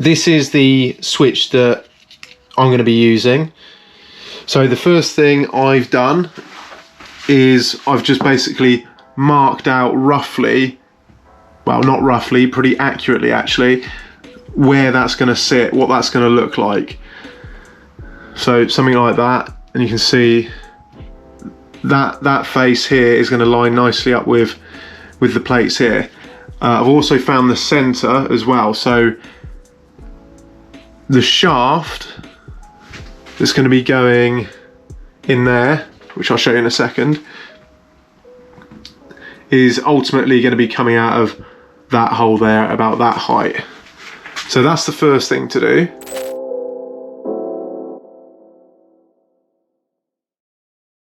this is the switch that I'm going to be using. So the first thing I've done is I've just basically marked out roughly, well not roughly, pretty accurately actually, where that's going to sit, what that's going to look like. So something like that, and you can see that face here is going to line nicely up with the plates here. I've also found the center as well, so the shaft that's going to be going in there, which I'll show you in a second, is ultimately going to be coming out of that hole there about that height. So that's the first thing to do.